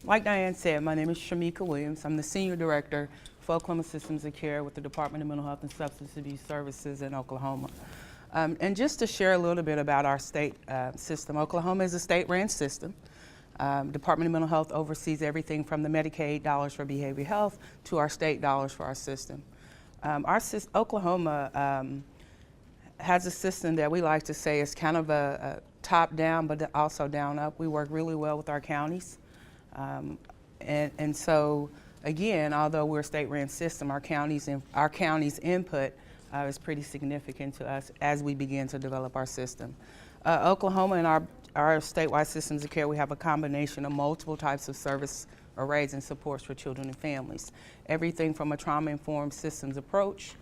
Like Diane said, my name is Shamika Williams. I'm the Senior Director for Oklahoma Systems of Care with the Department of Mental Health and Substance Abuse Services in Oklahoma. And just to share a little bit about our state system, Oklahoma is a state-run system. Department of Mental Health oversees everything from the Medicaid dollars for behavioral health to our state dollars for our system. Oklahoma has a system that we like to say is kind of a top-down, but also down-up. We work really well with our counties. And so, again, although we're a state-run system, our county's input is pretty significant to us as we begin to develop our system. Oklahoma and our statewide systems of care, we have a combination of multiple types of service arrays and supports for children and families. Everything from a trauma-informed systems approach.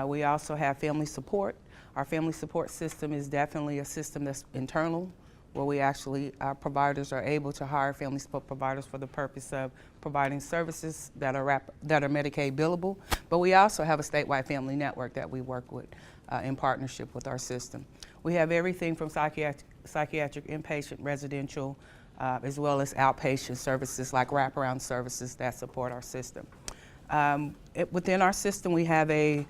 We also have family support. Our family support system is definitely a system that's internal, where we actually, our providers are able to hire family support providers for the purpose of providing services that are Medicaid billable. But we also have a statewide family network that we work with in partnership with our system. We have everything from psychiatric inpatient, residential, as well as outpatient services like wraparound services that support our system. Within our system, we have a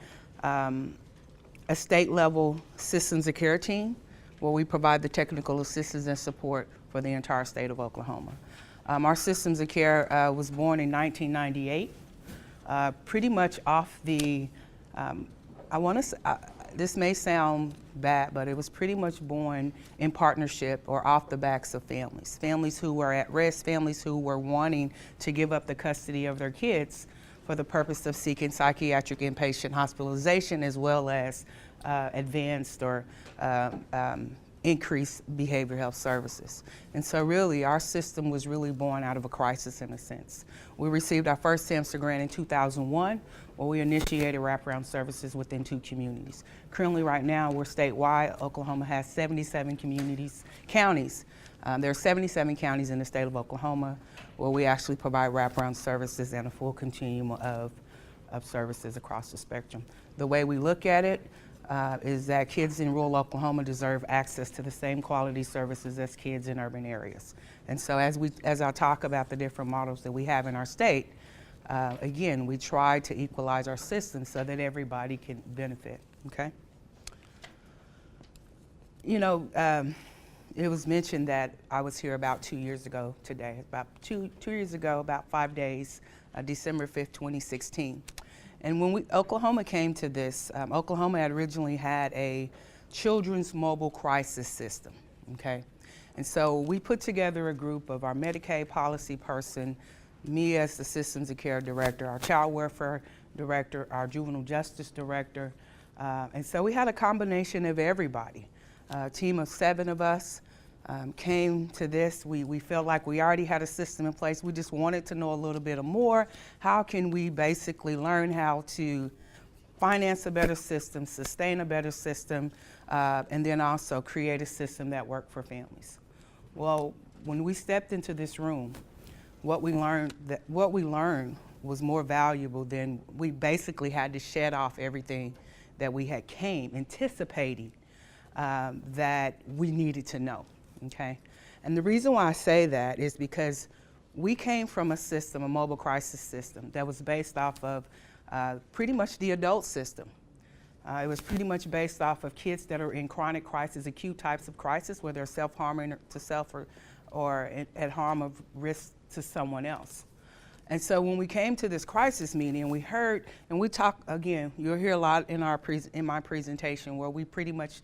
state-level systems of care team where we provide the technical assistance and support for the entire state of Oklahoma. Our systems of care was born in 1998, pretty much off the, I want to say, this may sound bad, but it was pretty much born in partnership or off the backs of families. Families who were at risk, families who were wanting to give up the custody of their kids for the purpose of seeking psychiatric inpatient hospitalization as well as advanced or increased behavioral health services. And so really our system was really born out of a crisis in a sense. We received our first SAMHSA grant in 2001 where we initiated wraparound services within 2 communities. Currently right now we're statewide. Oklahoma has 77 counties. There are 77 counties in the state of Oklahoma where we actually provide wraparound services and a full continuum of services across the spectrum. The way we look at it is that kids in rural Oklahoma deserve access to the same quality services as kids in urban areas. And so as I talk about the different models that we have in our state, again, we try to equalize our system so that everybody can benefit, okay? You know, it was mentioned that I was here about 2 years ago today, about two years ago, about 5 days, December 5th, 2016. And when Oklahoma came to this, Oklahoma had originally had a children's mobile crisis system, okay? And so we put together a group of our Medicaid policy person, me as the systems of care director, our child welfare director, our juvenile justice director, and so we had a combination of everybody. A team of 7 of us came to this. We felt like we already had a system in place. We just wanted to know a little bit more. How can we basically learn how to finance a better system, sustain a better system, and then also create a system that worked for families? Well, when we stepped into this room, what we learned was more valuable than we basically had to shed off everything that we had anticipating that we needed to know. Okay, and the reason why I say that is because we came from a system, a mobile crisis system, that was based off of pretty much the adult system. It was pretty much based off of kids that are in chronic crisis, acute types of crisis, where they're self-harming to self or at harm of risk to someone else. And so when we came to this crisis meeting, we heard, and we talked, again, you'll hear a lot in my presentation where we pretty much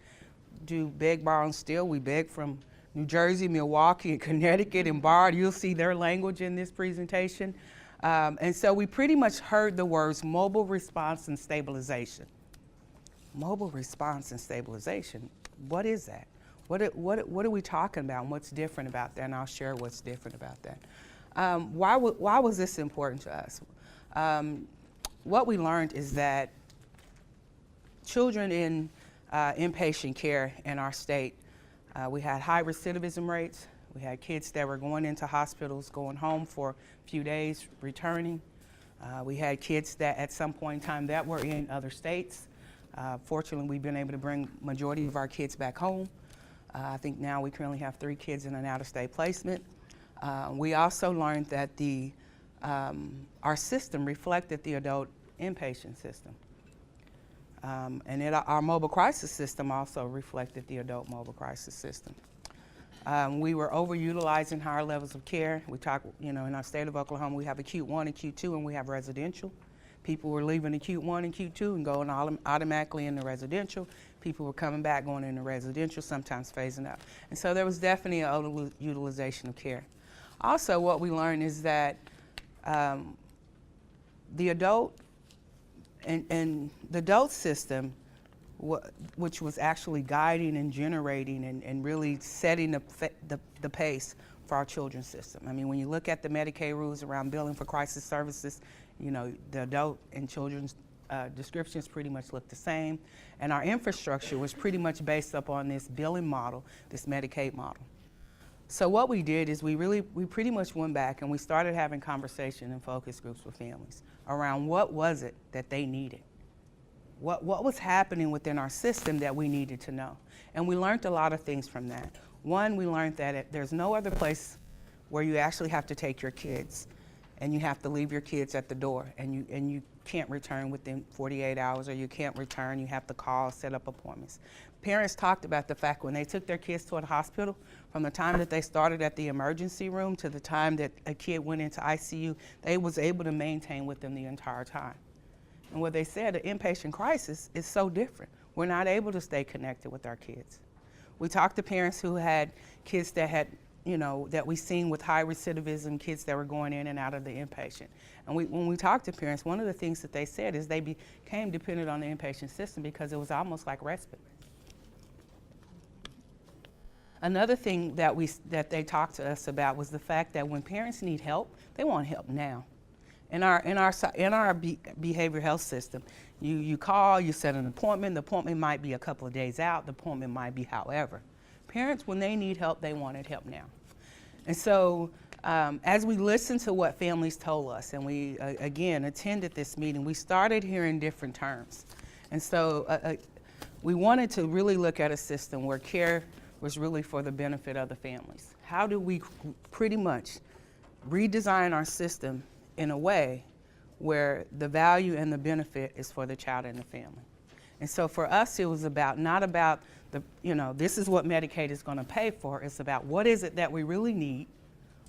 do beg, borrow, and steal. We beg from New Jersey, Milwaukee, and Connecticut, and borrowed. You'll see their language in this presentation. And so we pretty much heard the words mobile response and stabilization. Mobile response and stabilization, what is that? What are we talking about and what's different about that? And I'll share what's different about that. Why was this important to us? What we learned is that children in inpatient care in our state, we had high recidivism rates. We had kids that were going into hospitals, going home for a few days, returning. We had kids that at some point in time that were in other states. Fortunately, we've been able to bring majority of our kids back home. I think now we currently have 3 kids in an out-of-state placement. We also learned that our system reflected the adult inpatient system. Our mobile crisis system also reflected the adult mobile crisis system. We were overutilizing higher levels of care. We talk, in our state of Oklahoma, we have acute 1 and acute 2, and we have residential. People were leaving acute 1 and acute 2 and going automatically into residential. People were coming back, going into residential, sometimes phasing out. And so there was definitely an overutilization of care. Also, what we learned is that the adult and the adult system, which was actually guiding and generating and really setting the pace for our children's system. I mean, when you look at the Medicaid rules around billing for crisis services, the adult and children's descriptions pretty much look the same. And our infrastructure was pretty much based upon this billing model, this Medicaid model. So what we did is we pretty much went back and we started having conversation and focus groups with families around what was it that they needed. What was happening within our system that we needed to know. And we learned a lot of things from that. One, we learned that there's no other place where you actually have to take your kids and you have to leave your kids at the door and you can't return within 48 hours, or you can't return, you have to call, set up appointments. Parents talked about the fact when they took their kids to a hospital, from the time that they started at the emergency room to the time that a kid went into ICU, they was able to maintain with them the entire time. And what they said, the inpatient crisis is so different. We're not able to stay connected with our kids. We talked to parents who had kids that had, that we seen with high recidivism, kids that were going in and out of the inpatient. And when we talked to parents, one of the things that they said is they became dependent on the inpatient system because it was almost like respite. Another thing that they talked to us about was the fact that when parents need help, they want help now. In our behavioral health system, you call, you set an appointment. The appointment might be a couple of days out. The appointment might be however. Parents, when they need help, they wanted help now. And so as we listened to what families told us, and we, again, attended this meeting, we started hearing different terms. And so we wanted to really look at a system where care was really for the benefit of the families. How do we pretty much redesign our system in a way where the value and the benefit is for the child and the family? And so for us, it was not about this is what Medicaid is going to pay for. It's about what is it that we really need,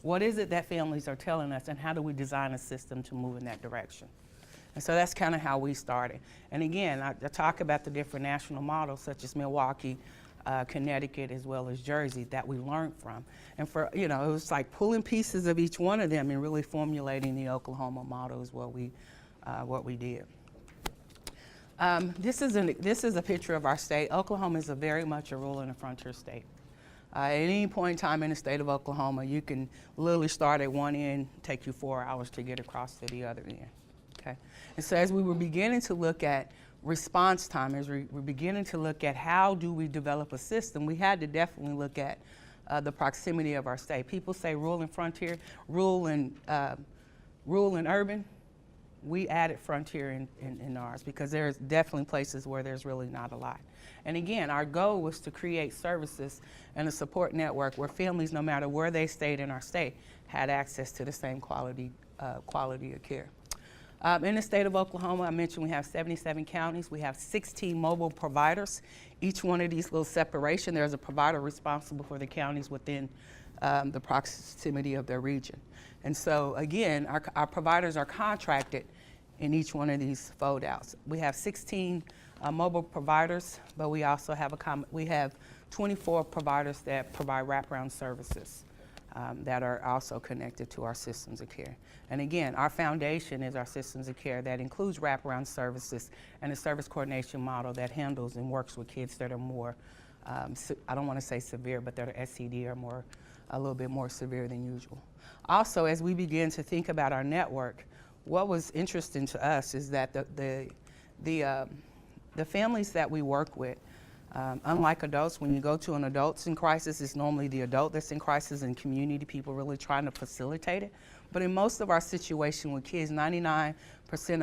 what is it that families are telling us, and how do we design a system to move in that direction. And so that's kind of how we started. And again, I talk about the different national models such as Milwaukee, Connecticut, as well as Jersey that we learned from. And it was like pulling pieces of each one of them and really formulating the Oklahoma model is what we did. This is a picture of our state. Oklahoma is very much a rural and a frontier state. At any point in time in the state of Oklahoma, you can literally start at one end, take you 4 hours to get across to the other end. Okay? And so as we were beginning to look at response time, as we're beginning to look at how do we develop a system, we had to definitely look at the proximity of our state. People say rural and frontier, rural and urban. We added frontier in ours because there's definitely places where there's really not a lot. And again, our goal was to create services and a support network where families, no matter where they stayed in our state, had access to the same quality of care. In the state of Oklahoma, I mentioned we have 77 counties. We have 16 mobile providers. Each one of these little separation, there's a provider responsible for the counties within the proximity of their region. And so again, our providers are contracted in each one of these fold-outs. We have 16 mobile providers, but we also have 24 providers that provide wraparound services that are also connected to our systems of care. And again, our foundation is our systems of care that includes wraparound services and a service coordination model that handles and works with kids that are more, I don't want to say severe, but that are SCD or a little bit more severe than usual. Also, as we begin to think about our network, what was interesting to us is that the families that we work with, Unlike adults, when you go to an adult's in crisis, it's normally the adult that's in crisis and community people really trying to facilitate it. But in most of our situation with kids, 99%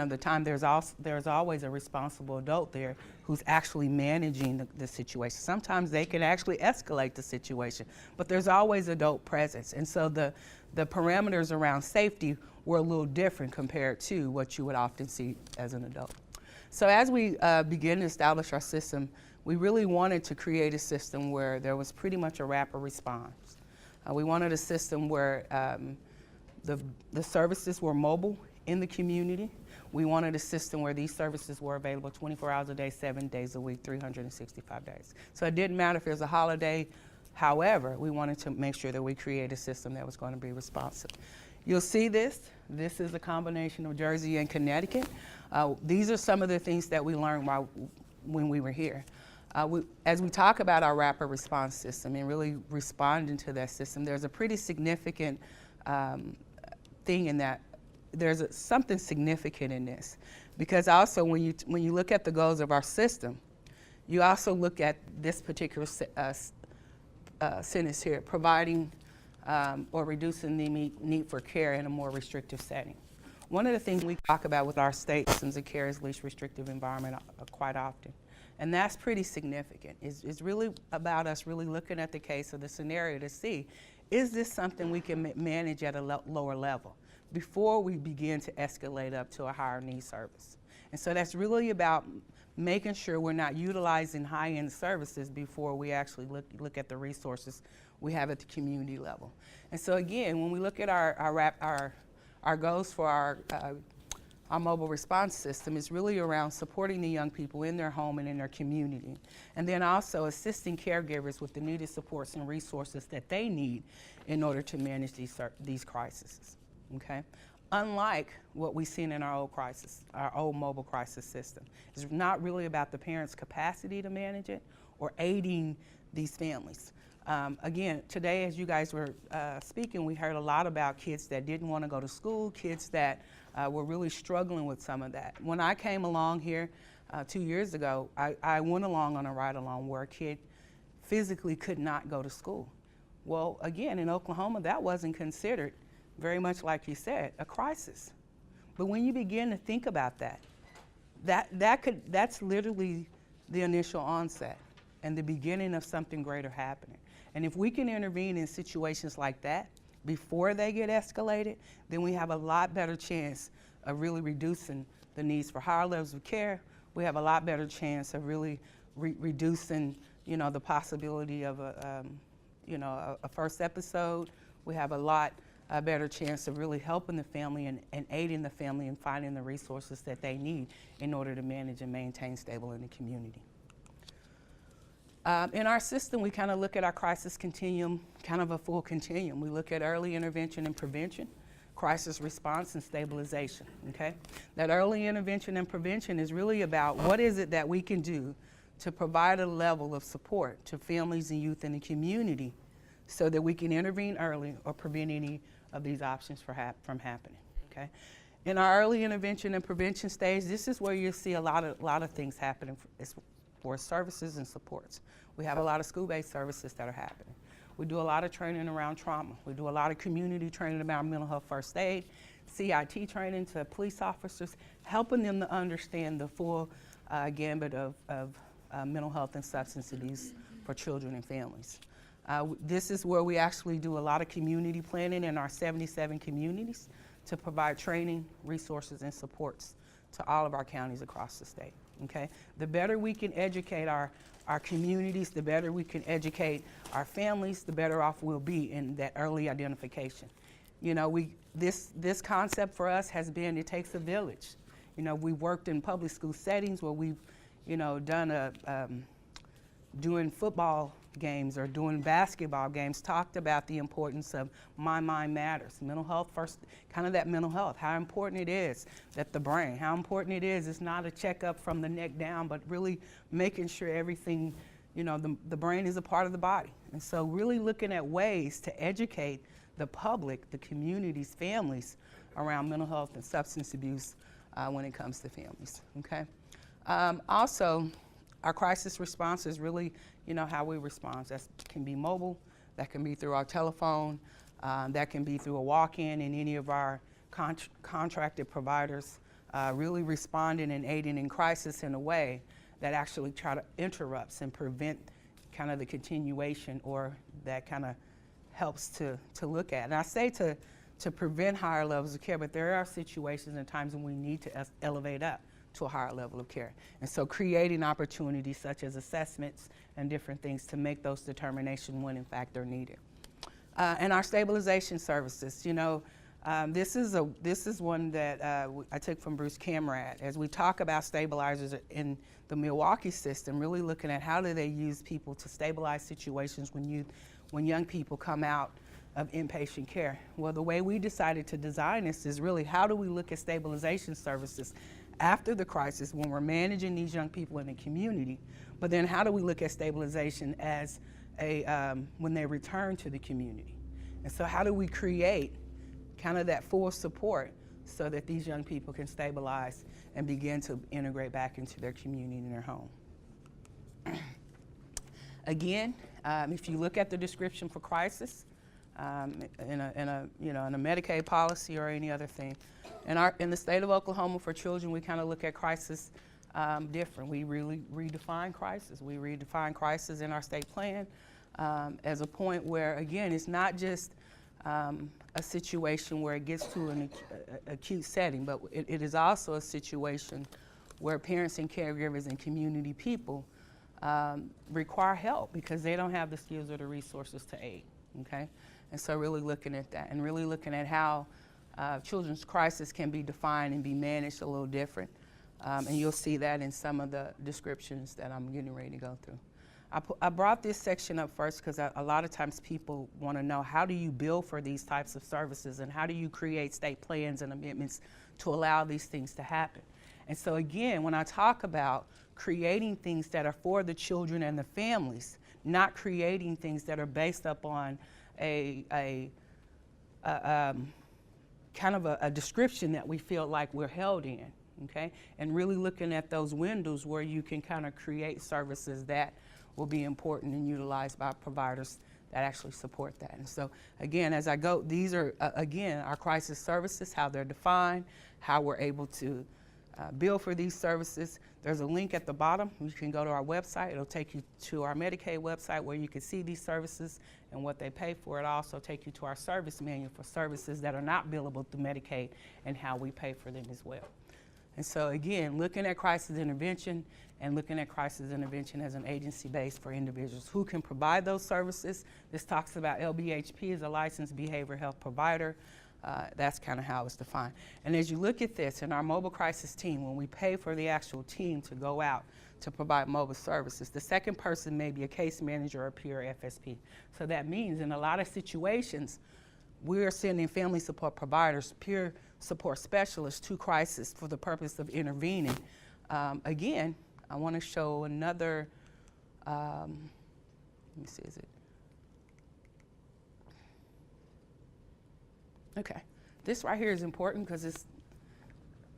of the time, there's always a responsible adult there who's actually managing the situation. Sometimes they can actually escalate the situation, but there's always adult presence. And so the parameters around safety were a little different compared to what you would often see as an adult. So as we begin to establish our system, we really wanted to create a system where there was pretty much a rapid response. We wanted a system where the services were mobile in the community. We wanted a system where these services were available 24 hours a day, 7 days a week, 365 days. So it didn't matter if it was a holiday. However, we wanted to make sure that we create a system that was going to be responsive. You'll see this. This is a combination of Jersey and Connecticut. These are some of the things that we learned when we were here. As we talk about our rapid response system and really responding to that system, there's a pretty significant thing in that. There's something significant in this, because also when you look at the goals of our system, you also look at this particular sentence here, providing or reducing the need for care in a more restrictive setting. One of the things we talk about with our state systems of care is least restrictive environment quite often. And that's pretty significant. It's really about us really looking at the case of the scenario to see, is this something we can manage at a lower level before we begin to escalate up to a higher need service? And so that's really about making sure we're not utilizing high-end services before we actually look at the resources we have at the community level. And so again, when we look at our goals for our mobile response system, is really around supporting the young people in their home and in their community, and then also assisting caregivers with the needed supports and resources that they need in order to manage these crises. Okay? Unlike what we've seen in our old mobile crisis system. It's not really about the parents' capacity to manage it or aiding these families. Again, today as you guys were speaking, we heard a lot about kids that didn't want to go to school, kids that were really struggling with some of that. When I came along here 2 years ago, I went along on a ride-along where a kid physically could not go to school. Well, again, in Oklahoma, that wasn't considered, very much like you said, a crisis. But when you begin to think about that's literally the initial onset and the beginning of something greater happening. And if we can intervene in situations like that before they get escalated, then we have a lot better chance of really reducing the needs for higher levels of care. We have a lot better chance of really reducing, the possibility of a first episode. We have a lot better chance of really helping the family and aiding the family in finding the resources that they need in order to manage and maintain stable in the community. In our system, we kind of look at our crisis continuum, kind of a full continuum. We look at early intervention and prevention, crisis response, and stabilization, okay? That early intervention and prevention is really about what is it that we can do to provide a level of support to families and youth in the community so that we can intervene early or prevent any of these options from happening, okay? In our early intervention and prevention stage, this is where you'll see a lot of things happening for services and supports. We have a lot of school-based services that are happening. We do a lot of training around trauma. We do a lot of community training about mental health first aid, CIT training to police officers, helping them to understand the full gambit of mental health and substance abuse for children and families. This is where we actually do a lot of community planning in our 77 communities to provide training, resources, and supports to all of our counties across the state. Okay? The better we can educate our communities, the better we can educate our families, the better off we'll be in that early identification. This concept for us has been, it takes a village. We've worked in public school settings where we've, done doing football games or doing basketball games, talked about the importance of My Mind Matters. Mental health first, kind of that mental health, how important it is that the brain, how important it is, it's not a checkup from the neck down, but really making sure everything, the brain is a part of the body. And so really looking at ways to educate the public, the communities, families around mental health and substance abuse when it comes to families, okay? Also, Our crisis response is really, how we respond. That can be mobile, that can be through our telephone, that can be through a walk-in in any of our contracted providers, really responding and aiding in crisis in a way that actually try to interrupts and prevent kind of the continuation, or that kind of helps to look at. And I say to prevent higher levels of care, but there are situations and times when we need to elevate up to a higher level of care. And so creating opportunities such as assessments and different things to make those determinations when in fact they're needed. And our stabilization services, this is one that I took from Bruce Camrad. As we talk about stabilizers in the Milwaukee system, really looking at how do they use people to stabilize situations when young people come out of inpatient care. Well, the way we decided to design this is really how do we look at stabilization services after the crisis when we're managing these young people in the community, but then how do we look at stabilization as when they return to the community? And so how do we create kind of that full support so that these young people can stabilize and begin to integrate back into their community and their home? Again, if you look at the description for crisis in a Medicaid policy or any other thing, in the state of Oklahoma for children, we kind of look at crisis different. We really redefine crisis. We redefine crisis in our state plan as a point where, again, it's not just a situation where it gets to an acute setting, but it is also a situation where parents and caregivers and community people require help because they don't have the skills or the resources to aid, okay? And so really looking at that and really looking at how children's crisis can be defined and be managed a little different. And you'll see that in some of the descriptions that I'm getting ready to go through. I brought this section up first because a lot of times people want to know how do you bill for these types of services and how do you create state plans and amendments to allow these things to happen. And so again, when I talk about creating things that are for the children and the families, not creating things that are based upon a kind of a description that we feel like we're held in, okay? And really looking at those windows where you can kind of create services that will be important and utilized by providers that actually support that. And so again, as I go, these are, again, our crisis services, how they're defined, how we're able to bill for these services. There's a link at the bottom. You can go to our website. It'll take you to our Medicaid website where you can see these services and what they pay for. It'll also take you to our service manual for services that are not billable through Medicaid and how we pay for them as well. And so again, looking at crisis intervention and looking at crisis intervention as an agency base for individuals who can provide those services. This talks about LBHP as a licensed behavioral health provider. That's kind of how it's defined. And as you look at this in our mobile crisis team, when we pay for the actual team to go out to provide mobile services, the second person may be a case manager or a peer FSP. So that means in a lot of situations, we're sending family support providers, peer support specialists to crisis for the purpose of intervening. Again, I want to show another, let me see, is it? Okay, this right here is important because it's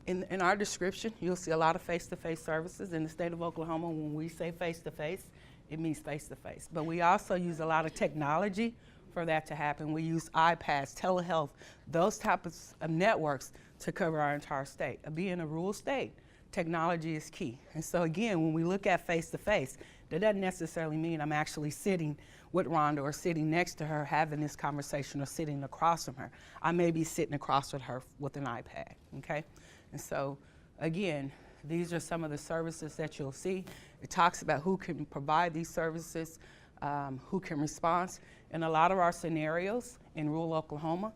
in our description, you'll see a lot of face-to-face services in the state of Oklahoma. When we say face-to-face, it means face-to-face. But we also use a lot of technology for that to happen. We use iPads, telehealth, those types of networks to cover our entire state. Being a rural state, technology is key. And so again, when we look at face-to-face, that doesn't necessarily mean I'm actually sitting with Rhonda or sitting next to her having this conversation or sitting across from her. I may be sitting across with her with an iPad, okay? And so again, these are some of the services that you'll see. It talks about who can provide these services, who can respond. In a lot of our scenarios in rural Oklahoma,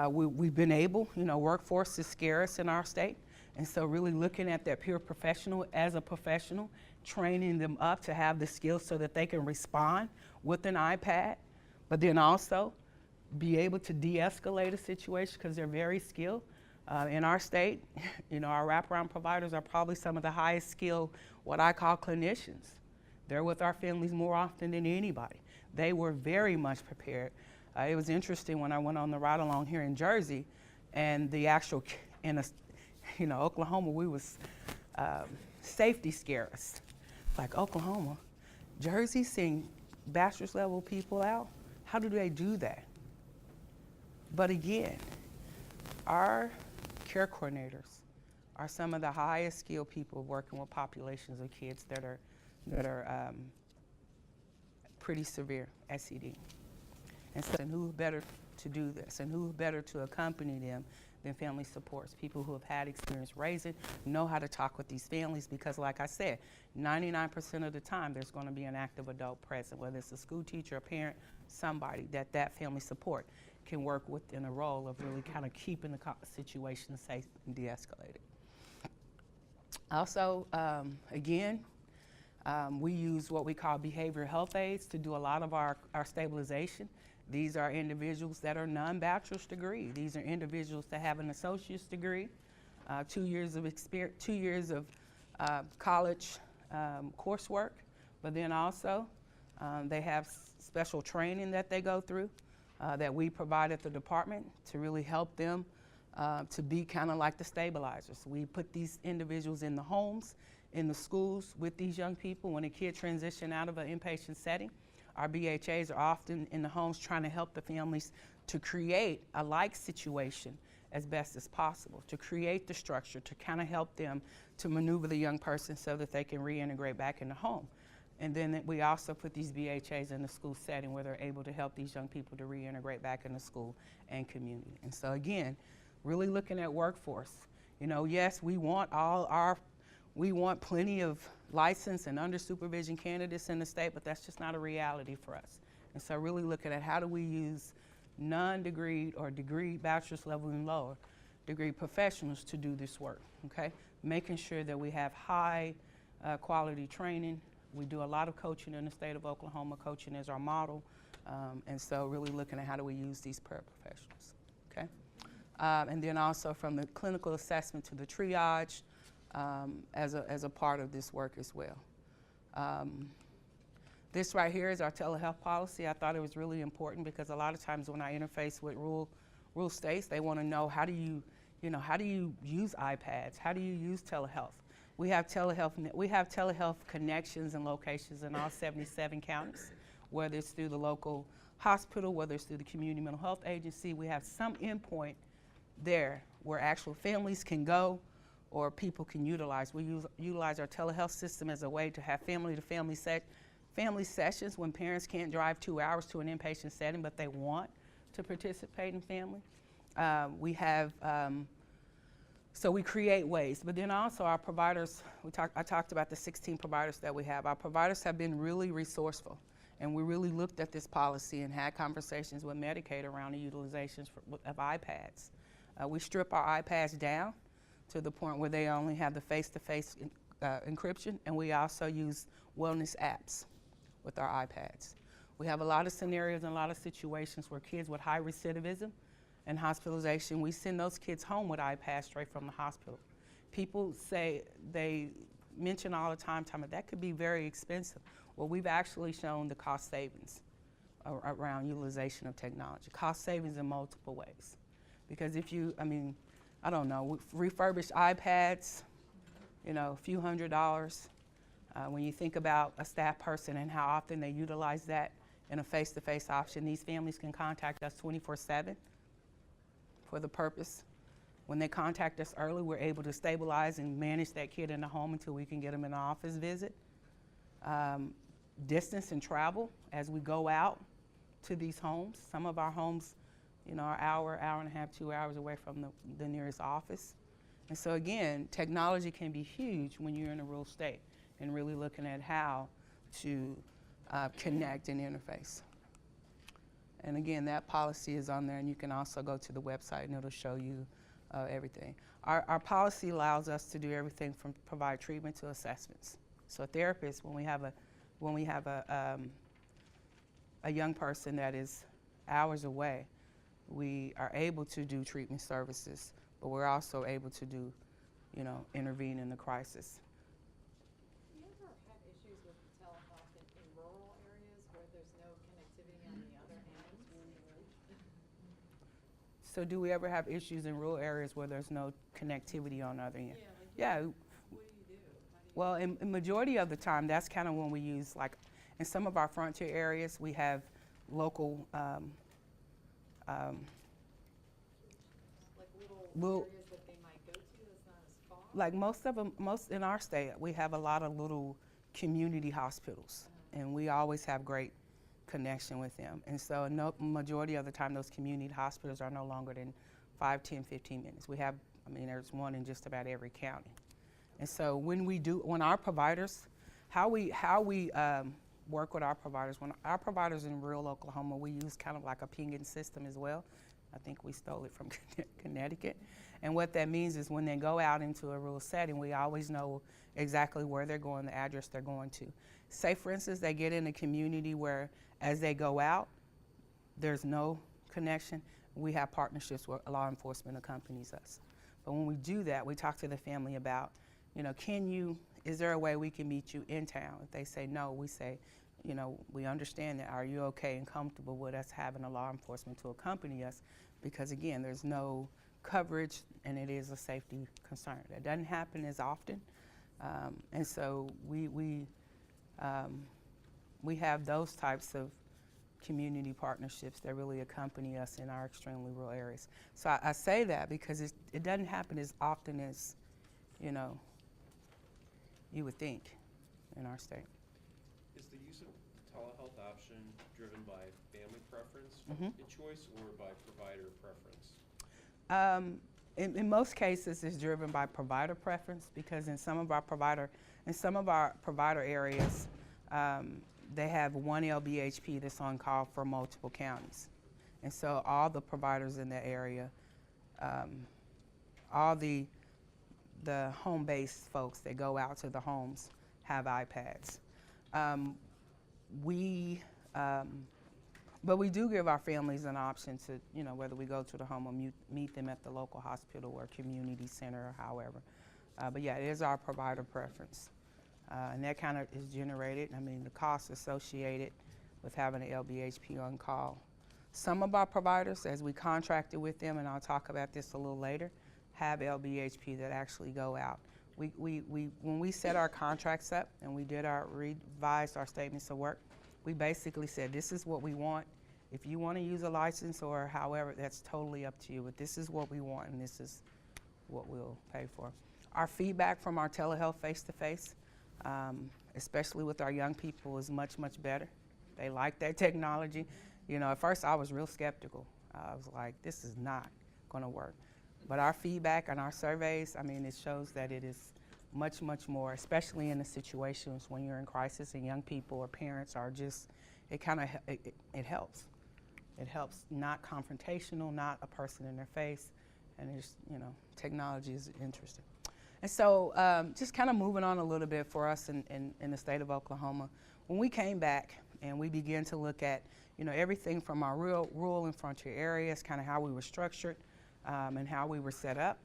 we've been able, workforce is scarce in our state. And so really looking at that peer professional as a professional, training them up to have the skills so that they can respond with an iPad, but then also be able to de-escalate a situation because they're very skilled. In our state, our wraparound providers are probably some of the highest skilled, what I call clinicians. They're with our families more often than anybody. They were very much prepared. It was interesting when I went on the ride along here in Jersey and the actual, Oklahoma, we was safety scarce. like Oklahoma, Jersey send bachelor's level people out. How do they do that? But again, our care coordinators are some of the highest skilled people working with populations of kids that are pretty severe SED. And so, and who's better to do this, and who's better to accompany them than family supports, people who have had experience raising, know how to talk with these families, because like I said, 99% of the time there's going to be an active adult present, whether it's a school teacher, a parent, somebody that family support can work with in a role of really kind of keeping the situation safe and de-escalated. Also, again, we use what we call behavioral health aides to do a lot of our stabilization. These are individuals that are non-bachelor's degree. These are individuals that have an associate's degree, 2 years of experience, 2 years of college coursework, but then also they have special training that they go through that we provide at the department to really help them to be kind of like the stabilizers. We put these individuals in the homes, in the schools with these young people. When a kid transitions out of an inpatient setting, our BHAs are often in the homes trying to help the families to create a like situation as best as possible, to create the structure, to kind of help them to maneuver the young person so that they can reintegrate back in the home. And then we also put these BHAs in the school setting where they're able to help these young people to reintegrate back in the school and community. And so again, really looking at workforce. You know, yes, we want plenty of licensed and under supervision candidates in the state, but that's just not a reality for us. And so really looking at how do we use non-degreed or degree bachelor's level and lower degree professionals to do this work, okay? Making sure that we have high quality training. We do a lot of coaching in the state of Oklahoma. Coaching is our model. And so really looking at how do we use these paraprofessionals, okay? And then also from the clinical assessment to the triage, as a part of this work as well. This right here is our telehealth policy. I thought it was really important because a lot of times when I interface with rural states, they want to know how do you use iPads? How do you use telehealth? We have telehealth connections and locations in all 77 counties, whether it's through the local hospital, whether it's through the community mental health agency. We have some endpoint there where actual families can go or people can utilize. We utilize our telehealth system as a way to have family-to-family family sessions when parents can't drive 2 hours to an inpatient setting, but they want to participate in family. So we create ways, but then also our providers, I talked about the 16 providers that we have. Our providers have been really resourceful, and we really looked at this policy and had conversations with Medicaid around the utilizations of iPads. We strip our iPads down to the point where they only have the face-to-face encryption, and we also use wellness apps with our iPads. We have a lot of scenarios and a lot of situations where kids with high recidivism and hospitalization, we send those kids home with iPads straight from the hospital. People say, they mention all the time, that could be very expensive. Well, we've actually shown the cost savings around utilization of technology. Cost savings in multiple ways. Because if you, I don't know, refurbished iPads, a few $100s. When you think about a staff person and how often they utilize that in a face-to-face option, these families can contact us 24/7 for the purpose. When they contact us early, we're able to stabilize and manage that kid in the home until we can get them in an office visit. Distance and travel as we go out to these homes. Some of our homes, are hour and a half, 2 hours away from the nearest office. And so again, technology can be huge when you're in a rural state and really looking at how to connect and interface. And again, that policy is on there, and you can also go to the website and it'll show you everything. Our policy allows us to do everything from provide treatment to assessments. So therapists, when we have a young person that is hours away, we are able to do treatment services, but we're also able to do, intervene in the crisis. Do you ever have issues with telehealth in rural areas where there's no connectivity on the other end? So do we ever have issues in rural areas where there's no connectivity on the other end? Yeah. Yeah. What do you do? How do Well, in majority of the time, that's kind of when we use, like, in some of our frontier areas, we have local, Like little Little- areas that they might go to that's not as far? like most of them, most in our state, we have a lot of little community hospitals, and we always have great connection with them. And so, no, majority of the time, those community hospitals are no longer than 5, 10, 15 minutes. We have, I mean, there's one in just about every county. And so when our providers, how we work with our providers, when our providers in rural Oklahoma, we use kind of like a pinging system as well. I think we stole it from Connecticut. And what that means is when they go out into a rural setting, we always know exactly where they're going, the address they're going to. Say, for instance, they get in a community where as they go out, there's no connection. We have partnerships where law enforcement accompanies us. But when we do that, we talk to the family about, is there a way we can meet you in town? If they say no, we say, we understand that. Are you okay and comfortable with us having a law enforcement to accompany us? Because again, there's no coverage and it is a safety concern. That doesn't happen as often. And so we have those types of community partnerships that really accompany us in our extremely rural areas. So I say that because it doesn't happen as often as, you would think in our state. Is the use of telehealth option driven by family preference, Mhm. choice, or by provider preference? In most cases, it's driven by provider preference because in some of our provider areas, they have one LBHP that's on call for multiple counties. And so all the providers in that area, all the home-based folks that go out to the homes have iPads. But we do give our families an option to, whether we go to the home or meet them at the local hospital or community center or however. But yeah, it is our provider preference. And that kind of is generated, the costs associated with having an LBHP on call. Some of our providers, as we contracted with them, and I'll talk about this a little later, have LBHP that actually go out. When we set our contracts up and we did revised our statements of work, we basically said, this is what we want. If you want to use a license or however, that's totally up to you, but this is what we want and this is what we'll pay for. Our feedback from our telehealth face-to-face, especially with our young people, is much, much better. They like that technology. At first I was real skeptical. I was like, this is not going to work. But our feedback and our surveys, it shows that it is much, much more, especially in the situations when you're in crisis and young people or parents are just, it helps. It helps, not confrontational, not a person in their face, and it's, technology is interesting. And so just kind of moving on a little bit for us in the state of Oklahoma, when we came back and we began to look at, everything from our rural and frontier areas, kind of how we were structured, and how we were set up.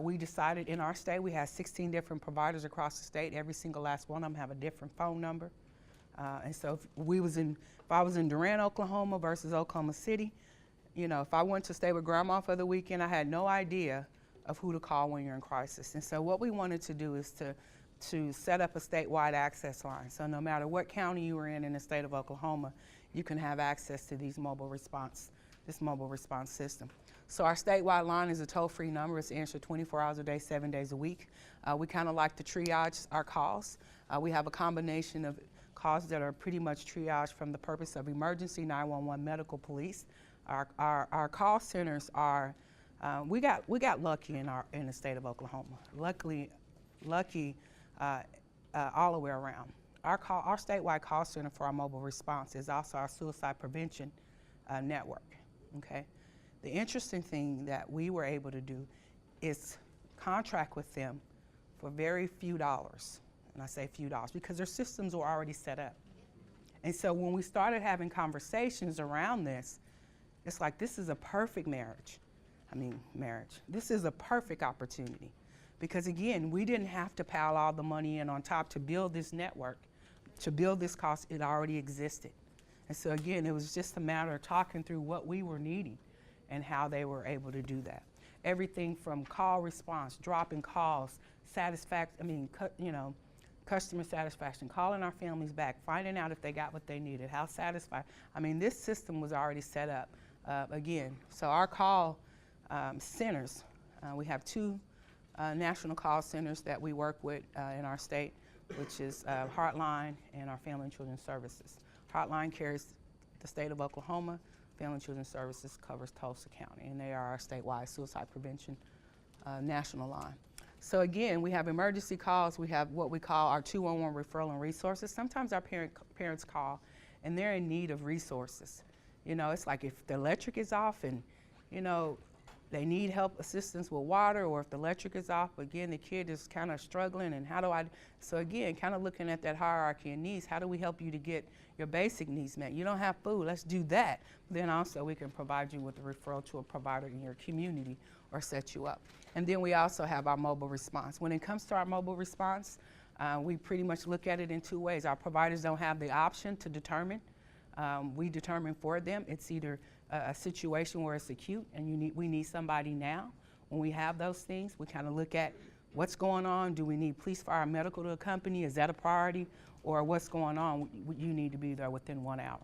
We decided in our state, we had 16 different providers across the state. Every single last one of them have a different phone number. And so if I was in Durant, Oklahoma versus Oklahoma City, if I went to stay with grandma for the weekend, I had no idea of who to call when you're in crisis. And so what we wanted to do is to set up a statewide access line. So no matter what county you were in the state of Oklahoma, you can have access to this mobile response system. So our statewide line is a toll-free number. It's answered 24 hours a day, 7 days a week. We kind of like to triage our calls. We have a combination of calls that are pretty much triaged from the purpose of emergency, 911, medical, police. Our call centers are, we got lucky in the state of Oklahoma. Lucky all the way around. Our statewide call center for our mobile response is also our suicide prevention network. Okay. The interesting thing that we were able to do is contract with them for very few dollars. And I say few dollars because their systems were already set up. And so when we started having conversations around this, it's like, this is a perfect marriage. This is a perfect opportunity. Because again, we didn't have to pile all the money in on top to build this network, to build this cost. It already existed. And so again, it was just a matter of talking through what we were needing and how they were able to do that. everything from call response, dropping calls, customer satisfaction, calling our families back, finding out if they got what they needed, how satisfied. I mean, this system was already set up again. So our call centers, we have 2 national call centers that we work with in our state, which is Heartline and our Family and Children's Services. Heartline carries the state of Oklahoma. Family and Children's Services covers Tulsa County, and they are our statewide suicide prevention national line. So again, we have emergency calls. We have what we call our 211 referral and resources. Sometimes our parents call, and they're in need of resources. You know, it's like if the electric is off and, you know, they need help, assistance with water, or if the electric is off, again, the kid is kind of struggling, and so again, kind of looking at that hierarchy of needs, how do we help you to get your basic needs met? You don't have food, let's do that. Then also we can provide you with a referral to a provider in your community or set you up. And then we also have our mobile response. When it comes to our mobile response, we pretty much look at it in 2 ways. Our providers don't have the option to determine. We determine for them. It's either a situation where it's acute and we need somebody now. When we have those things, we kind of look at what's going on. Do we need police, fire, medical to accompany? Is that a priority? Or what's going on? You need to be there within 1 hour.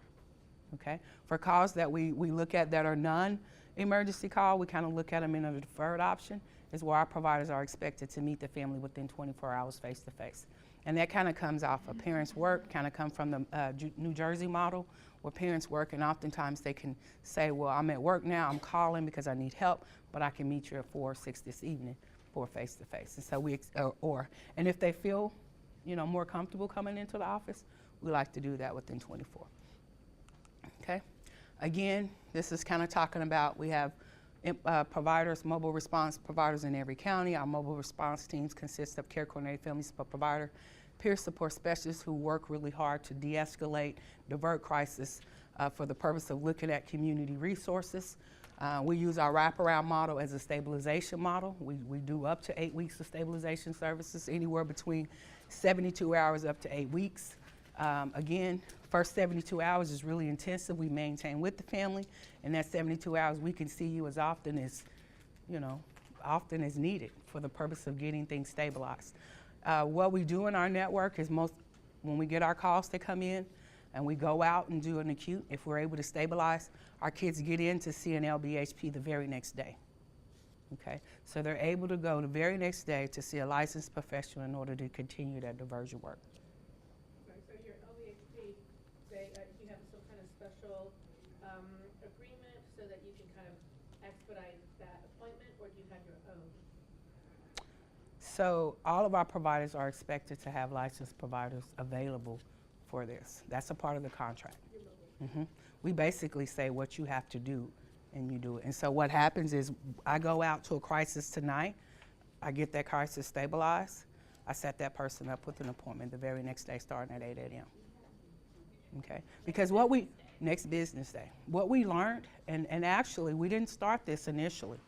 Okay? For calls that we look at that are non-emergency call, we kind of look at them in a deferred option, is where our providers are expected to meet the family within 24 hours face-to-face. And that kind of comes off of parents' work, kind of come from the New Jersey model, where parents work, and oftentimes they can say, well, I'm at work now, I'm calling because I need help, but I can meet you at 4 or 6 this evening for face-to-face. And so and if they feel, you know, more comfortable coming into the office, we like to do that within 24. Okay? Again, this is kind of talking about, we have providers, mobile response providers in every county. Our mobile response teams consist of care coordinator, family support provider, peer support specialists who work really hard to de-escalate, divert crisis for the purpose of looking at community resources. We use our wraparound model as a stabilization model. We do up to 8 weeks of stabilization services, anywhere between 72 hours up to 8 weeks. Again, first 72 hours is really intensive. We maintain with the family, and that 72 hours we can see you as often as, often as needed for the purpose of getting things stabilized. What we do in our network is when we get our calls to come in and we go out and do an acute, if we're able to stabilize, our kids get in to see an LBHP the very next day. Okay, so they're able to go the very next day to see a licensed professional in order to continue that diversion work. So your LBHP, you have some kind of special agreement so that you can kind of expedite that appointment, or do you have your own? So all of our providers are expected to have licensed providers available for this. That's a part of the contract. We basically say what you have to do, and you do it. And so what happens is I go out to a crisis tonight, I get that crisis stabilized, I set that person up with an appointment the very next day starting at 8 a.m. Okay? Because next business day, what we learned, and actually we didn't start this initially.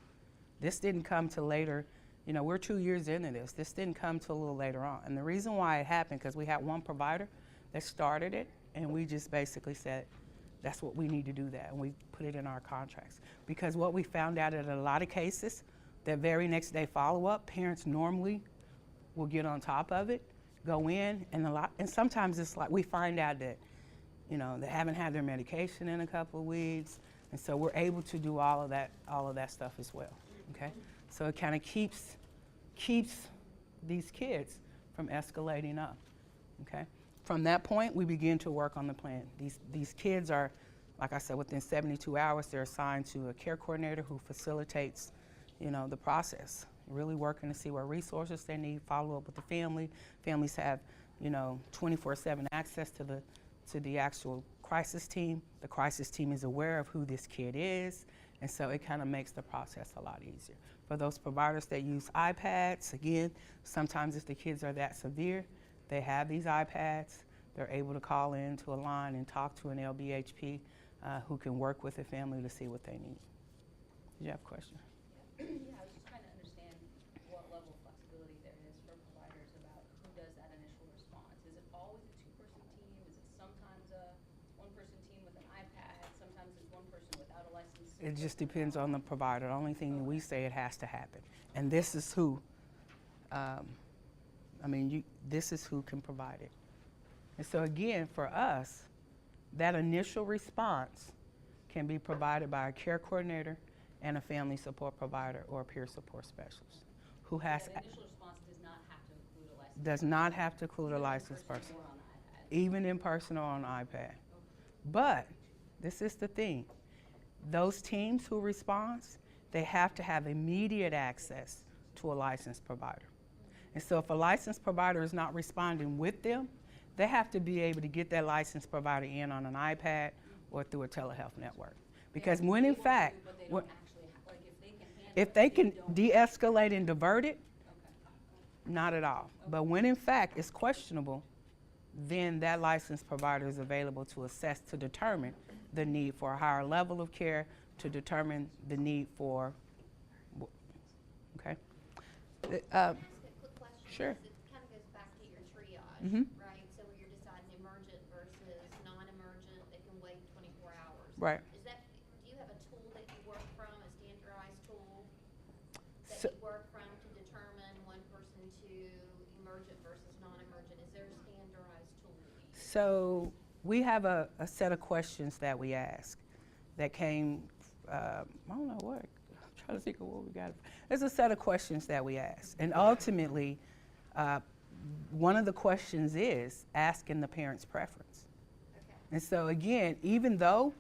This didn't come till later. We're 2 years into this. This didn't come till a little later on. And the reason why it happened, because we had one provider that started it, and we just basically said, that's what we need to do that, and we put it in our contracts. Because what we found out in a lot of cases, that very next day follow-up, parents normally will get on top of it, go in, and sometimes it's like we find out that, they haven't had their medication in a couple of weeks, and so we're able to do all of that stuff as well. Okay, so it kind of keeps these kids from escalating up. Okay. From that point, we begin to work on the plan. These kids are, like I said, within 72 hours, they're assigned to a care coordinator who facilitates, the process. Really working to see what resources they need, follow up with the family. Families have, 24/7 access to the actual crisis team. The crisis team is aware of who this kid is, and so it kind of makes the process a lot easier. For those providers that use iPads, again, sometimes if the kids are that severe, they have these iPads. They're able to call into a line and talk to an LBHP who can work with the family to see what they need. Did you have a question? Yeah, I was just trying to understand what level of flexibility there is for providers about who does that initial response. Is it always a two-person team? Is it sometimes a one-person team with an iPad? Sometimes it's one person without a licensed It just depends on the provider. The only thing we say, it has to happen. And this is who, this is who can provide it. And so again, for us, that initial response can be provided by a care coordinator and a family support provider or a peer support specialist who has, The initial response does not have to include a licensed. does not have to include a licensed person, Or on the iPad. even in person or on iPad. But this is the thing. Those teams who respond, they have to have immediate access to a licensed provider. And so if a licensed provider is not responding with them, they have to be able to get that licensed provider in on an iPad or through a telehealth network. Because when in fact, But they when- don't actually, like, if they can handle if it, they can don't. de-escalate and divert it, Okay. not at all. But when in fact it's questionable, then that licensed provider is available to assess to determine the need for a higher level of care, to determine the need for, okay? Can I ask a quick question? Sure. Because it kind of goes back to your triage, Mhm. right? So where you're deciding emergent versus non-emergent that can wait 24 hours. Right. Is that, do you have a tool that you work from, a standardized tool that So- you work from to determine one person to emergent versus non-emergent? Is there a standardized tool that you use? So we have a set of questions that we ask that came, I don't know what, I'm trying to think of what we got. There's a set of questions that we ask. And ultimately, one of the questions is asking the parent's preference. Okay. And so again, even though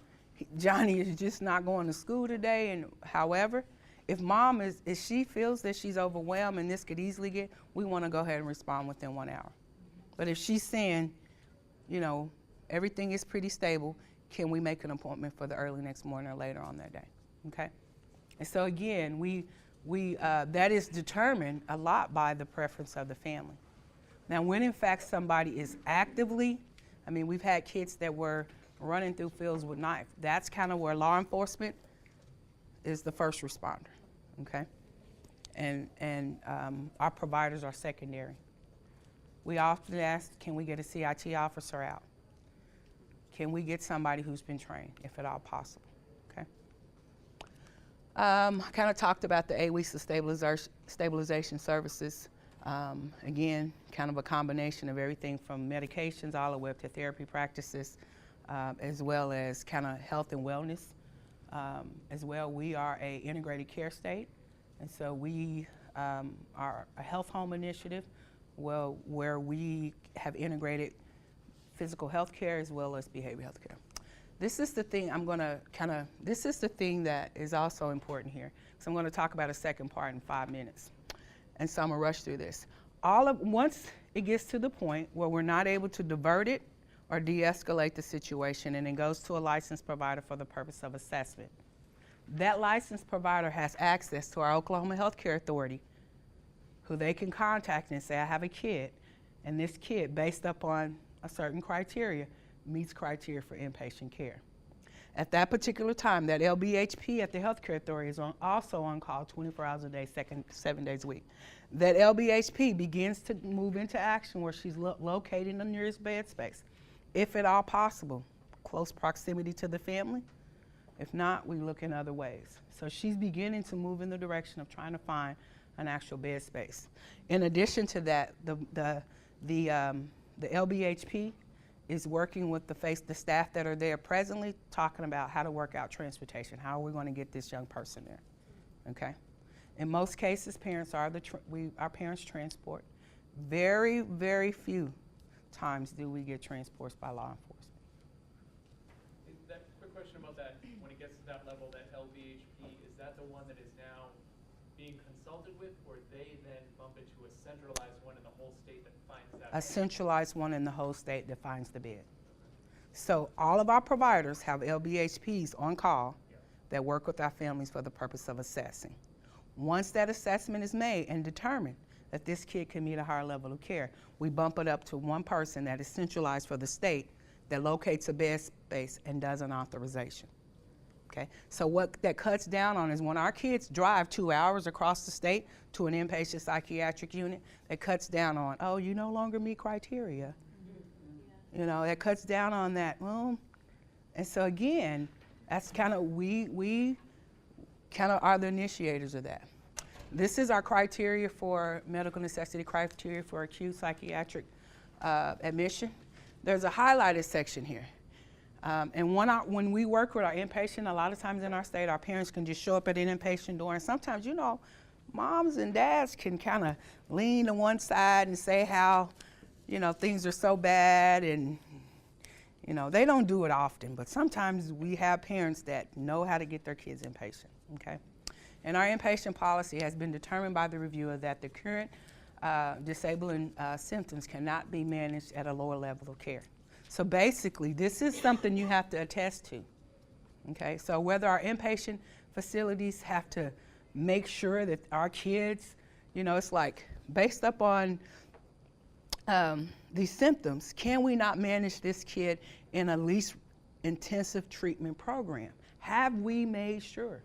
Johnny is just not going to school today, and however, if mom is, if she feels that she's overwhelmed and this could easily get, we want to go ahead and respond within 1 hour. But if she's saying, you know, everything is pretty stable, can we make an appointment for the early next morning or later on that day? Okay? And so again, that is determined a lot by the preference of the family. Now, when in fact somebody is actively, we've had kids that were running through fields with knife. That's kind of where law enforcement is the first responder, okay? And our providers are secondary. We often ask, can we get a CIT officer out? Can we get somebody who's been trained, if at all possible, okay? I kind of talked about the 8 weeks of stabilization services. Again, kind of a combination of everything from medications all the way up to therapy practices, as well as kind of health and wellness. As well, we are a integrated care state, and so we are a health home initiative where we have integrated physical health care as well as behavioral health care. This is the thing this is the thing that is also important here. So I'm going to talk about a second part in 5 minutes. And so I'm going to rush through this. Once it gets to the point where we're not able to divert it or de-escalate the situation and it goes to a licensed provider for the purpose of assessment, that licensed provider has access to our Oklahoma Healthcare Authority, who they can contact and say, I have a kid, and this kid, based upon a certain criteria, meets criteria for inpatient care. At that particular time, that LBHP at the Healthcare Authority is also on call 24 hours a day, 7 days a week. That LBHP begins to move into action where she's locating the nearest bed space. If at all possible, close proximity to the family. If not, we look in other ways. So she's beginning to move in the direction of trying to find an actual bed space. In addition to that, the LBHP is working with the staff that are there presently, talking about how to work out transportation. How are we going to get this young person there? Okay. In most cases, our parents transport. Very, very few times do we get transports by law enforcement. That quick question about that, when it gets to that level, that LVHP, is that the one that is now being consulted with, or they then bump into a centralized one in the whole state that finds that? A centralized one in the whole state that finds the bed. So all of our providers have LBHPs on call that work with our families for the purpose of assessing. Once that assessment is made and determined that this kid can meet a higher level of care, we bump it up to one person that is centralized for the state that locates a bed space and does an authorization. Okay, so what that cuts down on is when our kids drive 2 hours across the state to an inpatient psychiatric unit, that cuts down on, oh, you no longer meet criteria. You know, that cuts down on that. Well, and so again, that's kind of, we kind of are the initiators of that. This is our criteria for medical necessity criteria for acute psychiatric admission. There's a highlighted section here. And when we work with our inpatient, a lot of times in our state, our parents can just show up at an inpatient door, and sometimes, you know, moms and dads can kind of lean to one side and say how, you know, things are so bad, and, you know, they don't do it often, but sometimes we have parents that know how to get their kids inpatient, okay? And our inpatient policy has been determined by the reviewer that the current disabling symptoms cannot be managed at a lower level of care. So basically, this is something you have to attest to, okay? So whether our inpatient facilities have to make sure that our kids, you know, it's like based upon these symptoms, can we not manage this kid in a least intensive treatment program? Have we made sure?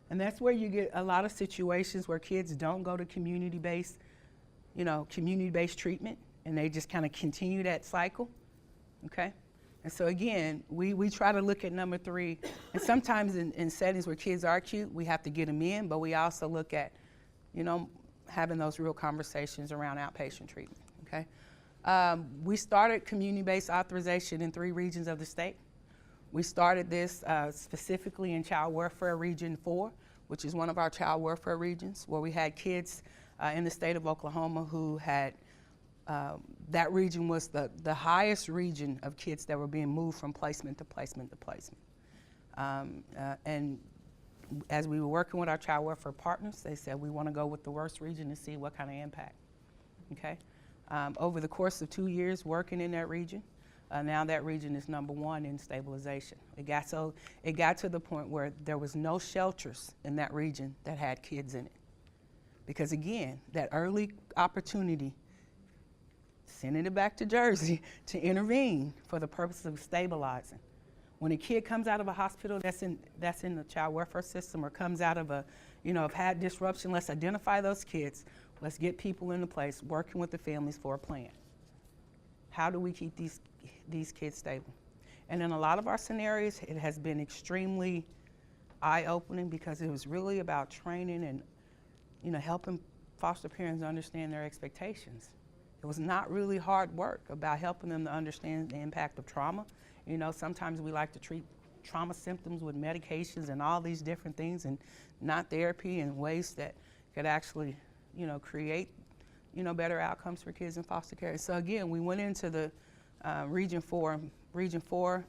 And that's where you get a lot of situations where kids don't go to community-based treatment, and they just kind of continue that cycle, okay? And so again, we try to look at number 3, and sometimes in settings where kids are acute, we have to get them in, but we also look at, you know, having those real conversations around outpatient treatment, okay? We started community-based authorization in 3 regions of the state. We started this specifically in Child Welfare Region 4, which is one of our child welfare regions, where we had kids in the state of Oklahoma who had, that region was the highest region of kids that were being moved from placement to placement to placement. And as we were working with our child welfare partners, they said, we want to go with the worst region to see what kind of impact, okay? Over the course of 2 years working in that region, now that region is number 1 in stabilization. It got to the point where there was no shelters in that region that had kids in it. Because again, that early opportunity, sending it back to Jersey to intervene for the purpose of stabilizing. When a kid comes out of a hospital that's in the child welfare system, or comes out of a, you know, have had disruption, let's identify those kids. Let's get people into place, working with the families for a plan. How do we keep these kids stable? And in a lot of our scenarios, it has been extremely eye-opening, because it was really about training and, you know, helping foster parents understand their expectations. It was not really hard work about helping them to understand the impact of trauma. You know, sometimes we like to treat trauma symptoms with medications and all these different things, and not therapy, and ways that could actually, you know, create, you know, better outcomes for kids in foster care. So again, we went into the Region 4. Region 4,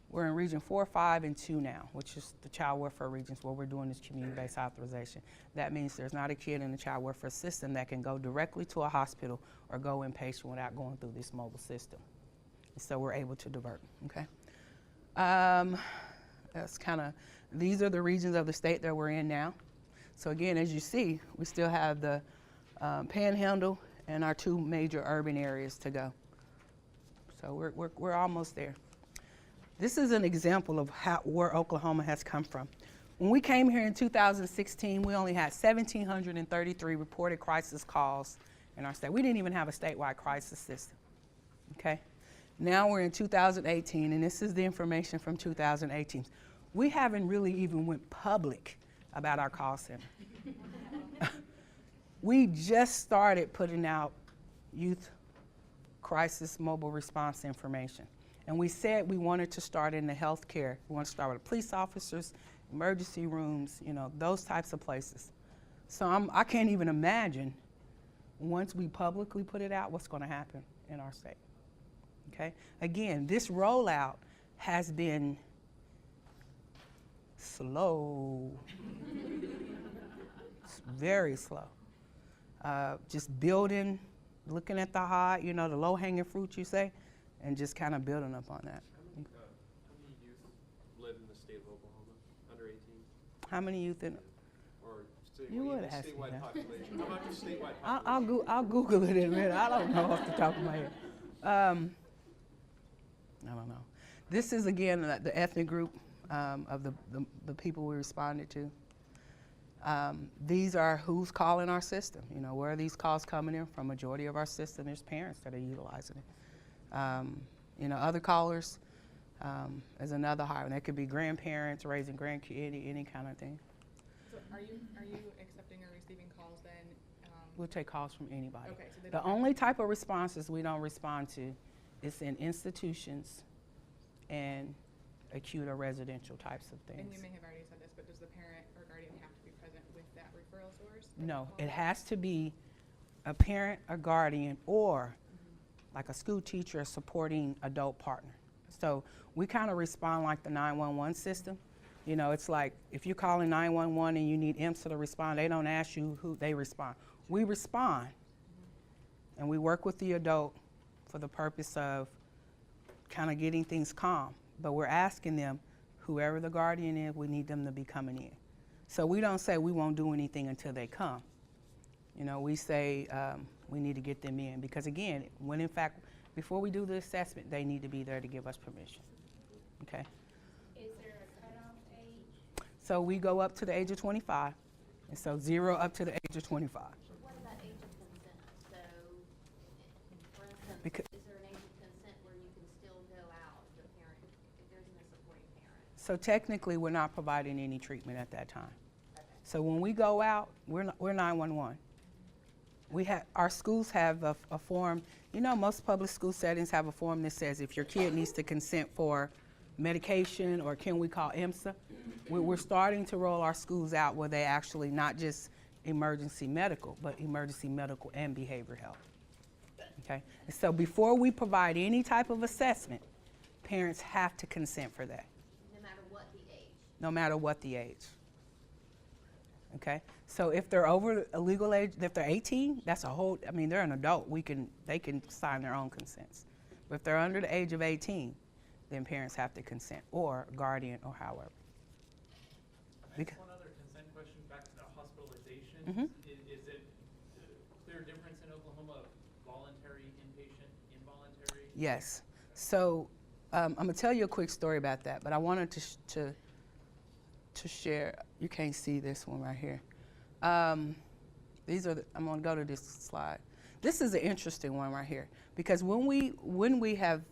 we're in Region 4, 5, and 2 now, which is the child welfare regions where we're doing this community-based authorization. That means there's not a kid in the child welfare system that can go directly to a hospital or go inpatient without going through this mobile system. And so we're able to divert, okay? That's kind of, these are the regions of the state that we're in now. So again, as you see, we still have the Panhandle and our 2 major urban areas to go. So we're almost there. This is an example of where Oklahoma has come from. When we came here in 2016, we only had 1,733 reported crisis calls in our state. We didn't even have a statewide crisis system, okay? Now we're in 2018, and this is the information from 2018. We haven't really even went public about our call center. We just started putting out youth crisis mobile response information. And we said we wanted to start in the healthcare. We want to start with police officers, emergency rooms, you know, those types of places. So I can't even imagine, once we publicly put it out, what's going to happen in our state, okay? Again, this rollout has been slow. It's very slow. Just building, looking at the high, you know, the low-hanging fruit, you say, and just kind of building up on that. How many youth live in the state of Oklahoma, under 18? How many youth in? Or You would ask me statewide that. population? How about the statewide population? I'll Google it in a minute. I don't know off the top of my head. I don't know. This is, again, the ethnic group of the people we responded to. These are who's calling our system. You know, where are these calls coming in from? Majority of our system, there's parents that are utilizing it. You know, other callers is another high one. That could be grandparents raising grandkids, any kind of thing. Are you accepting or receiving calls then? We'll take calls from anybody. Okay, so they The don't have- only type of responses we don't respond to is in institutions and acute or residential types of And things. you may have already said this, but does the parent or guardian have to be present with that referral source? for the No, call? it has to be a parent, a guardian, or like a school teacher, a supporting adult partner. So we kind of respond like the 911 system. You know, it's like if you're calling 911 and you need IMSA to respond, they don't ask you who they respond. We respond, and we work with the adult for the purpose of kind of getting things calm. But we're asking them, whoever the guardian is, we need them to be coming in. So we don't say we won't do anything until they come. You know, we say we need to get them in because, again, when in fact, before we do the assessment, they need to be there to give us permission. Okay? Is there a cutoff age? So we go up to the age of 25, and so 0 up to the age of 25. What about age of consent? So, for instance, Because- is there an age of consent where you can still go out, the parent, if there's a supporting parent? So technically, we're not providing any treatment at that time. So when we go out, we're 911. Our schools have a form. You know, most public school settings have a form that says if your kid needs to consent for medication or can we call IMSA. We're starting to roll our schools out where they actually not just emergency medical, but emergency medical and behavioral health. Okay? And so before we provide any type of assessment, parents have to consent for that, No matter what the age? no matter what the age. Okay? So if they're over a legal age, if they're 18, that's a whole, I mean, they're an adult. They can sign their own consents. But if they're under the age of 18, then parents have to consent, or guardian, or however. Because- One other consent question, back to the hospitalization. Mhm. Is it a clear difference in Oklahoma of voluntary, inpatient, involuntary? Yes. So I'm going to tell you a quick story about that, but I wanted to share. You can't see this one right here. I'm going to go to this slide. This is an interesting one right here because when we have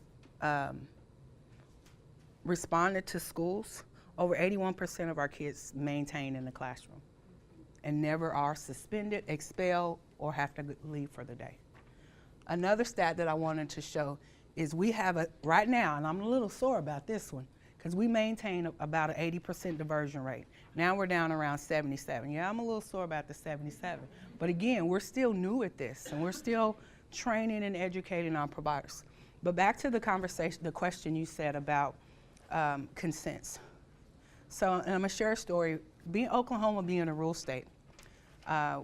responded to schools, over 81% of our kids maintain in the classroom and never are suspended, expelled, or have to leave for the day. Another stat that I wanted to show is we have right now, and I'm a little sore about this one, because we maintain about an 80% diversion rate. Now we're down around 77. Yeah, I'm a little sore about the 77. But again, we're still new at this, and we're still training and educating our providers. But back to the conversation, the question you said about consents. So, and I'm gonna share a story. Oklahoma being a rural state,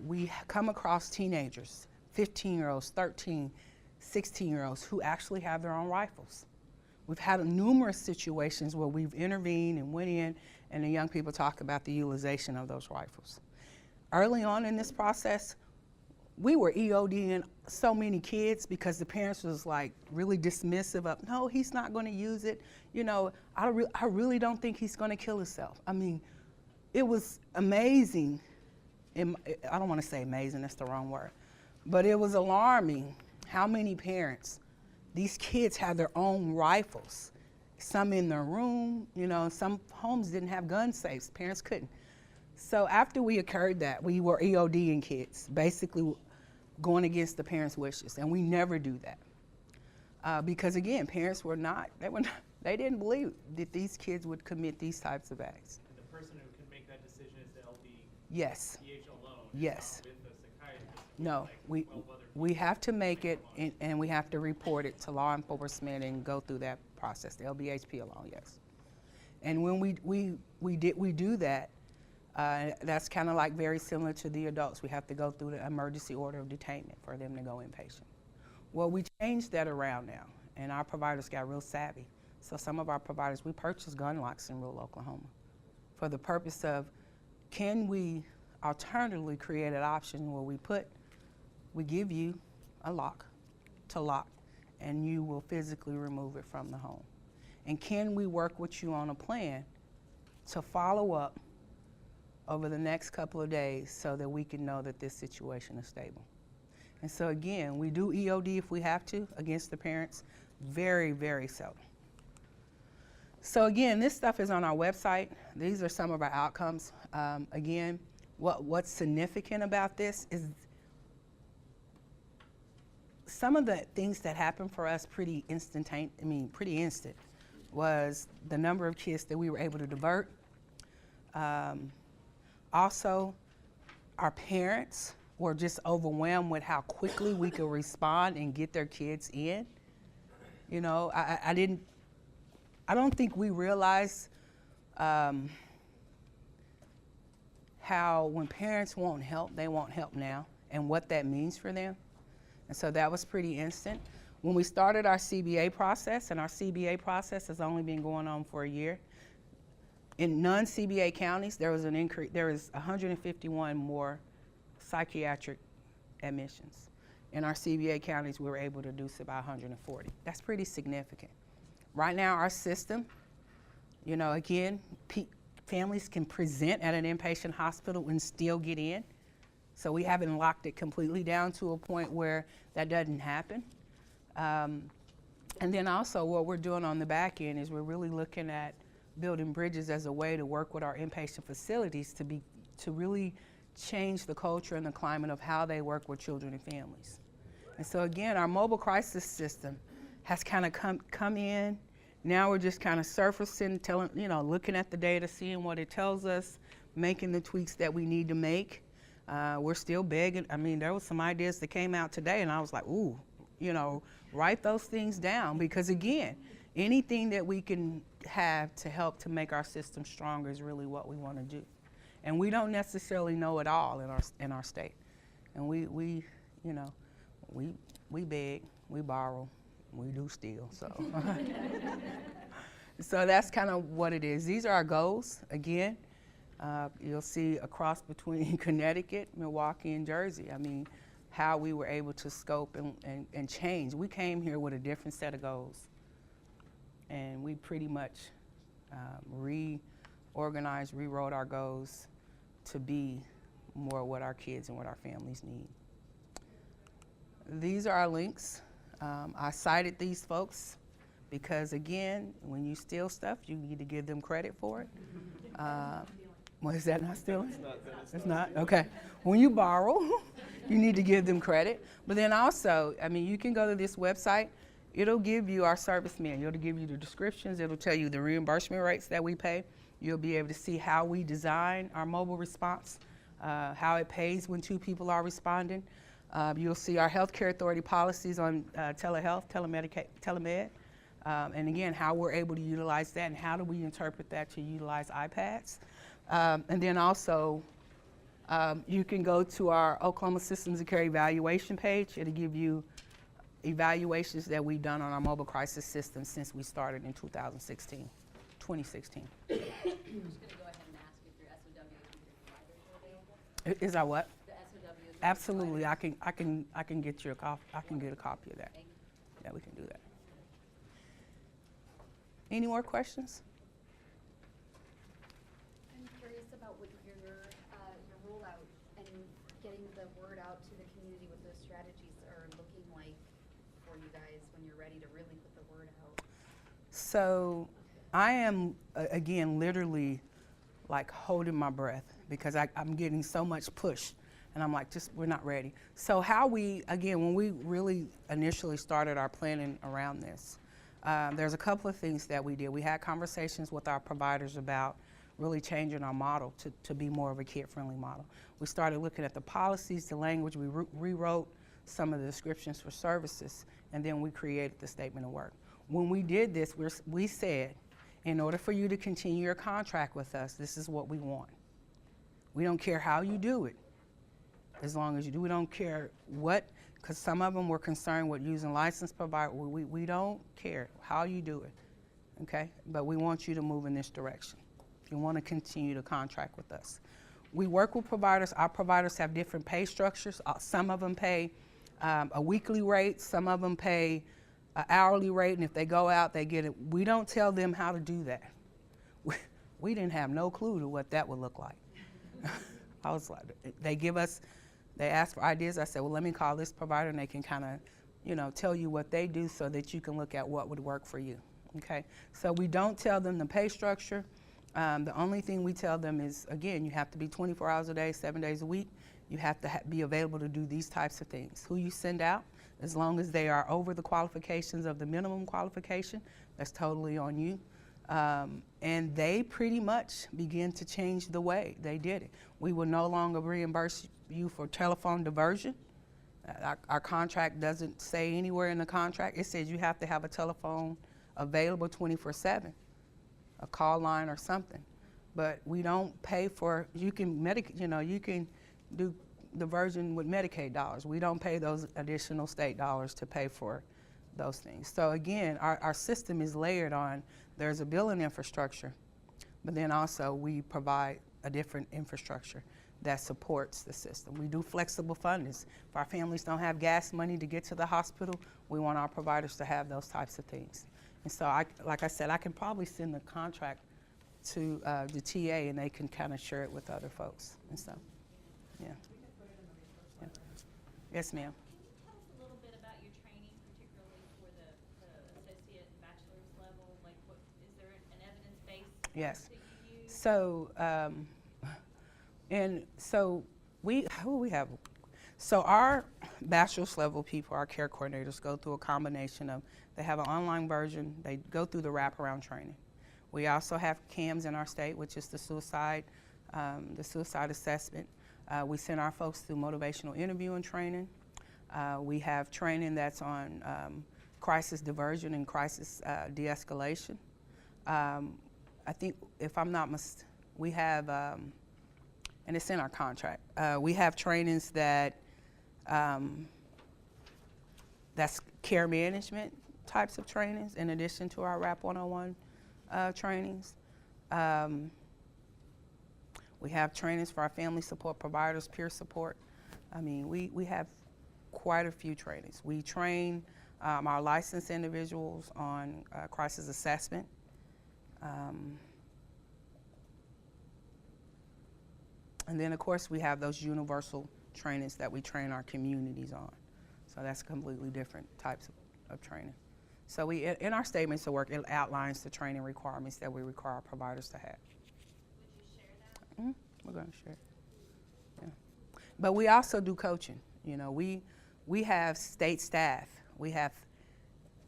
we come across teenagers, 15-year-olds, 13, 16-year-olds who actually have their own rifles. We've had numerous situations where we've intervened and went in, and the young people talk about the utilization of those rifles. Early on in this process, we were EODing so many kids because the parents was like really dismissive of, no, he's not going to use it. You know, I really don't think he's going to kill himself. I mean, it was amazing. I don't want to say amazing, that's the wrong word. But it was alarming how many parents, these kids have their own rifles. Some in their room, you know, some homes didn't have gun safes. Parents couldn't. So after we occurred that, we were EODing kids, basically going against the parents' wishes, and we never do that. Because again, parents they didn't believe that these kids would commit these types of acts. And the person who can make that decision is the Yes. LDPH alone. Yes. It's not with a psychiatrist. No, like we 12 other we people. have to make it, and we have to report it to law enforcement and go through that process. The LBHP alone, yes. And when we do that, that's kind of like very similar to the adults. We have to go through the emergency order of detainment for them to go inpatient. Well, we changed that around now, and our providers got real savvy. So some of our providers, we purchased gun locks in rural Oklahoma for the purpose of, can we alternatively create an option where we give you a lock to lock, and you will physically remove it from the home. And can we work with you on a plan to follow up over the next couple of days so that we can know that this situation is stable? And so again, we do EOD if we have to against the parents, very, very seldom. So again, this stuff is on our website. These are some of our outcomes. Again, what's significant about this is some of the things that happened for us pretty instant, was the number of kids that we were able to divert. Also, our parents were just overwhelmed with how quickly we could respond and get their kids in. You know, I don't think we realized how when parents want help, they want help now, and what that means for them. And so that was pretty instant. When we started our CBA process, and our CBA process has only been going on for a year, in non-CBA counties, there was an increase. There was 151 more psychiatric admissions. In our CBA counties, we were able to reduce about 140. That's pretty significant. Right now, our system, you know, again, families can present at an inpatient hospital and still get in. So we haven't locked it completely down to a point where that doesn't happen. And then also what we're doing on the back end is we're really looking at building bridges as a way to work with our inpatient facilities to really change the culture and the climate of how they work with children and families. And so again, our mobile crisis system has kind of come in. Now we're just kind of surfacing, looking at the data, seeing what it tells us, making the tweaks that we need to make. We're still begging. I mean, there was some ideas that came out today, and I was like, ooh, write those things down, because again, anything that we can have to help to make our system stronger is really what we want to do. And we don't necessarily know it all in our state. And we beg, we borrow, we do steal, so. So that's kind of what it is. These are our goals. Again, you'll see a cross between Connecticut, Milwaukee, and Jersey. I mean, how we were able to scope and change. We came here with a different set of goals. And we pretty much reorganized, rewrote our goals to be more what our kids and what our families need. These are our links. I cited these folks because, again, when you steal stuff, you need to give them credit for it. What is that, not stealing? It's not? Okay. When you borrow, you need to give them credit. But then also, I mean, you can go to this website. It'll give you our service manual. It'll give you the descriptions. It'll tell you the reimbursement rates that we pay. You'll be able to see how we design our mobile response, how it pays when two people are responding. You'll see our healthcare authority policies on telehealth, telemed, and again, how we're able to utilize that and how do we interpret that to utilize iPads. And then also, you can go to our Oklahoma Systems of Care evaluation page. It'll give you evaluations that we've done on our mobile crisis system since we started in 2016. I'm just gonna go ahead and ask if your SOWs with your providers are available. Is our what? The SOWs. with your Absolutely. providers. I can get you a copy. I can get a copy of that. Thank you. Yeah, we can do that. Any more questions? I'm curious about what your rollout and getting the word out to the community, what those strategies are looking like for you guys when you're ready to really put the word out. So I am, again, literally like holding my breath because I'm getting so much push. And I'm like, we're not ready. So when we really initially started our planning around this, there's a couple of things that we did. We had conversations with our providers about really changing our model to be more of a kid-friendly model. We started looking at the policies, the language. We rewrote some of the descriptions for services, and then we created the statement of work. When we did this, we said, in order for you to continue your contract with us, this is what we want. We don't care how you do it, as long as you do. We don't care what, because some of them were concerned with using licensed provider. We don't care how you do it, okay? But we want you to move in this direction. You want to continue to contract with us. We work with providers. Our providers have different pay structures. Some of them pay a weekly rate. Some of them pay an hourly rate, and if they go out, they get it. We don't tell them how to do that. We didn't have no clue to what that would look like. I was like, they ask for ideas. I said, well, let me call this provider, and they can kind of, tell you what they do so that you can look at what would work for you, okay? So we don't tell them the pay structure. The only thing we tell them is, again, you have to be 24 hours a day, 7 days a week. You have to be available to do these types of things. Who you send out, as long as they are over the qualifications of the minimum qualification, that's totally on you. And they pretty much begin to change the way they did it. We will no longer reimburse you for telephone diversion. Our contract doesn't say anywhere in the contract. It says you have to have a telephone available 24/7, a call line or something. But we don't pay for, you can you can do diversion with Medicaid dollars. We don't pay those additional state dollars to pay for those things. So again, our system is layered on, there's a billing infrastructure, but then also we provide a different infrastructure that supports the system. We do flexible fundings. If our families don't have gas money to get to the hospital, we want our providers to have those types of things. And so, like I said, I can probably send the contract to the TA and they can kind of share it with other folks and stuff. Yeah. Yeah. Yes, ma'am. Can you tell us a little bit about your training, particularly for the associate and bachelor's level? Like, what is there an evidence base Yes. that you use? So, we have. So our bachelor's level people, our care coordinators, go through a combination of, they have an online version, they go through the wraparound training. We also have CAMS in our state, which is the suicide assessment. We send our folks through motivational interviewing training. We have training that's on crisis diversion and crisis de-escalation. I think, if I'm not mistaken, we have, and it's in our contract, we have trainings that, that's care management types of trainings in addition to our RAP 101 trainings. We have trainings for our family support providers, peer support. I mean, we have quite a few trainings. We train our licensed individuals on crisis assessment. And then, of course, we have those universal trainings that we train our communities on. So that's completely different types of training. So we, in our statements of work, it outlines the training requirements that we require our providers to have. Would you share that? Mm-hmm. We're going to share it. Yeah. But we also do coaching. You know, we have state staff. We have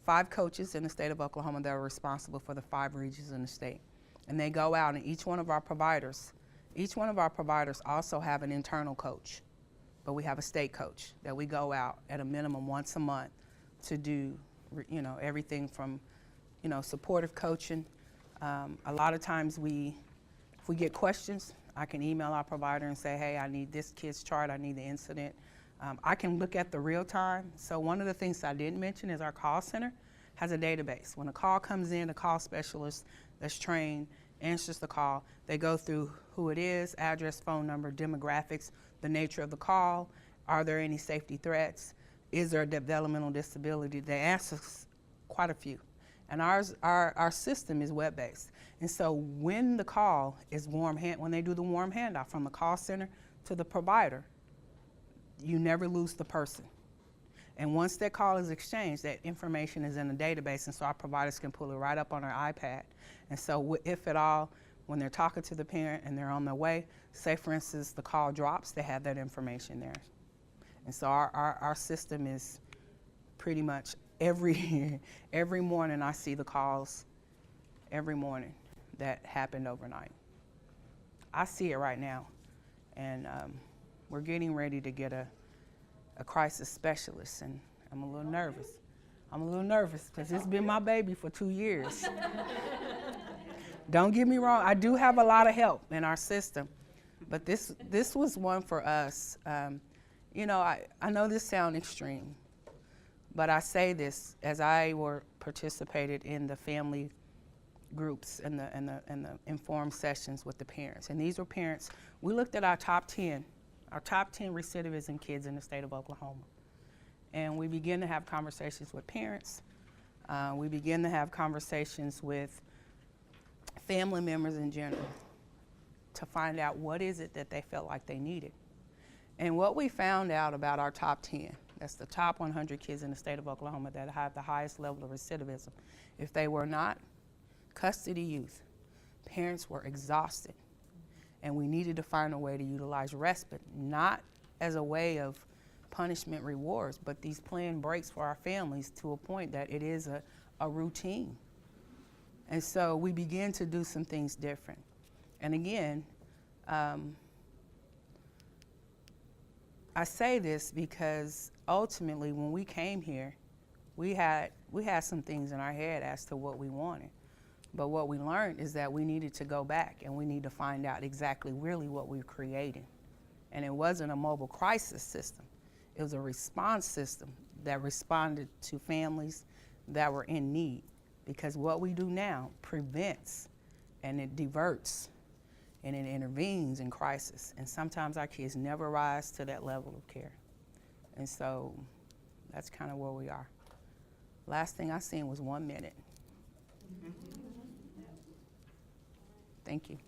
5 coaches in the state of Oklahoma that are responsible for the 5 regions in the state. And they go out, and each one of our providers also have an internal coach. But we have a state coach that we go out at a minimum once a month to do, you know, everything from, you know, supportive coaching. A lot of times if we get questions, I can email our provider and say, hey, I need this kid's chart, I need the incident. I can look at the real time. So one of the things I didn't mention is our call center has a database. When a call comes in, a call specialist that's trained answers the call. They go through who it is, address, phone number, demographics, the nature of the call, are there any safety threats, is there a developmental disability? They answer quite a few. And our system is web-based. And so when the call is when they do the warm handoff from the call center to the provider, you never lose the person. And once that call is exchanged, that information is in a database, and so our providers can pull it right up on our iPad. And so if at all, when they're talking to the parent and they're on their way, say for instance the call drops, they have that information there. And so our system is pretty much every morning I see the calls every morning that happened overnight. I see it right now, and we're getting ready to get a crisis specialist, and I'm a little nervous. Because it's been my baby for 2 years. Don't get me wrong, I do have a lot of help in our system, but this was one for us. You know, I know this sounds extreme, but I say this as I participated in the family groups and the informed sessions with the parents. And these were parents, we looked at our top 10 recidivism kids in the state of Oklahoma. And we begin to have conversations with parents. We begin to have conversations with family members in general to find out what is it that they felt like they needed. And what we found out about our top 10, that's the top 100 kids in the state of Oklahoma that have the highest level of recidivism, if they were not custody youth, parents were exhausted, and we needed to find a way to utilize respite, not as a way of punishment rewards, but these planned breaks for our families to a point that it is a routine. And so we began to do some things different. And again, I say this because ultimately when we came here, we had some things in our head as to what we wanted. But what we learned is that we needed to go back and we need to find out exactly really what we're creating. And it wasn't a mobile crisis system. It was a response system that responded to families that were in need. Because what we do now prevents and it diverts and it intervenes in crisis. And sometimes our kids never rise to that level of care. And so that's kind of where we are. Last thing I seen was 1 minute. Thank you.